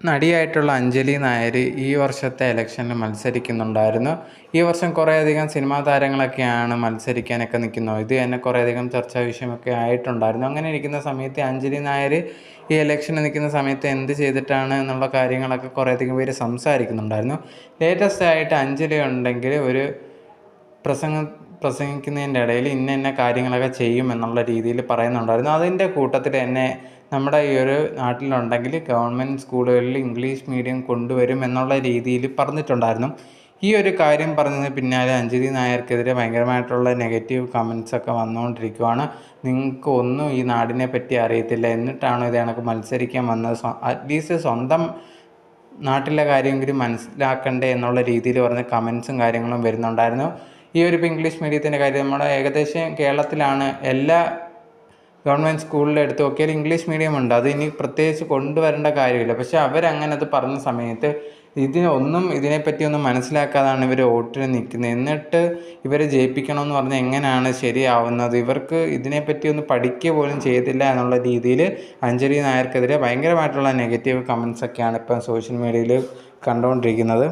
നടിയായിട്ടുള്ള അഞ്ജലി നായർ ഈ വർഷത്തെ ഇലക്ഷനിൽ മത്സരിക്കുന്നുണ്ടായിരുന്നു. ഈ വർഷം കുറേയധികം സിനിമാ താരങ്ങളൊക്കെയാണ് മത്സരിക്കാനൊക്കെ നിൽക്കുന്നത്. ഇത് തന്നെ കുറേയധികം ചർച്ചാ വിഷയമൊക്കെ ആയിട്ടുണ്ടായിരുന്നു. അങ്ങനെ ഇരിക്കുന്ന സമയത്ത് അഞ്ജലി നായർ ഈ ഇലക്ഷന് നിൽക്കുന്ന സമയത്ത് എന്ത് ചെയ്തിട്ടാണ് എന്നുള്ള കാര്യങ്ങളൊക്കെ കുറേയധികം പേര് സംസാരിക്കുന്നുണ്ടായിരുന്നു. ലേറ്റസ്റ്റ് ആയിട്ട് അഞ്ജലി ഉണ്ടെങ്കിൽ ഒരു പ്രസംഗിക്കുന്നതിൻ്റെ ഇടയിൽ ഇന്ന കാര്യങ്ങളൊക്കെ ചെയ്യും എന്നുള്ള രീതിയിൽ പറയുന്നുണ്ടായിരുന്നു. അതിൻ്റെ കൂട്ടത്തിൽ തന്നെ നമ്മുടെ ഈ ഒരു നാട്ടിലുണ്ടെങ്കിൽ ഗവൺമെൻറ് സ്കൂളുകളിൽ ഇംഗ്ലീഷ് മീഡിയം കൊണ്ടുവരും എന്നുള്ള രീതിയിൽ പറഞ്ഞിട്ടുണ്ടായിരുന്നു. ഈ ഒരു കാര്യം പറഞ്ഞതിന് പിന്നാലെ അഞ്ജലി നായർക്കെതിരെ ഭയങ്കരമായിട്ടുള്ള നെഗറ്റീവ് കമൻസൊക്കെ വന്നുകൊണ്ടിരിക്കുകയാണ്. നിങ്ങൾക്ക് ഒന്നും ഈ നാടിനെ പറ്റി അറിയത്തില്ല, എന്നിട്ടാണോ ഇത് കണക്ക് മത്സരിക്കാൻ വന്നത്, അറ്റ്ലീസ്റ്റ് സ്വന്തം നാട്ടിലെ കാര്യമെങ്കിലും മനസ്സിലാക്കണ്ടേ എന്നുള്ള രീതിയിൽ പറഞ്ഞ കമൻസും കാര്യങ്ങളും വരുന്നുണ്ടായിരുന്നു. ഈ ഒരു ഇംഗ്ലീഷ് മീഡിയത്തിൻ്റെ കാര്യം നമ്മുടെ ഏകദേശം കേരളത്തിലാണ് എല്ലാ ഗവൺമെൻറ് സ്കൂളിൽ എടുത്ത് നോക്കിയാൽ ഇംഗ്ലീഷ് മീഡിയം ഉണ്ട്. അത് ഇനി പ്രത്യേകിച്ച് കൊണ്ടുവരേണ്ട കാര്യമില്ല. പക്ഷെ അവരങ്ങനെ അത് പറഞ്ഞ സമയത്ത് ഇതിനെപ്പറ്റിയൊന്നും മനസ്സിലാക്കാതാണ് ഇവർ വോട്ടിന് നിൽക്കുന്നത്. എന്നിട്ട് ഇവരെ ജയിപ്പിക്കണമെന്ന് പറഞ്ഞാൽ എങ്ങനെയാണ് ശരിയാവുന്നത്? ഇവർക്ക് ഇതിനെപ്പറ്റിയൊന്നും പഠിക്കുക പോലും ചെയ്തില്ല എന്നുള്ള രീതിയിൽ അഞ്ജലി നായർക്കെതിരെ ഭയങ്കരമായിട്ടുള്ള നെഗറ്റീവ് കമൻസൊക്കെയാണ് ഇപ്പം സോഷ്യൽ മീഡിയയിൽ കണ്ടുകൊണ്ടിരിക്കുന്നത്.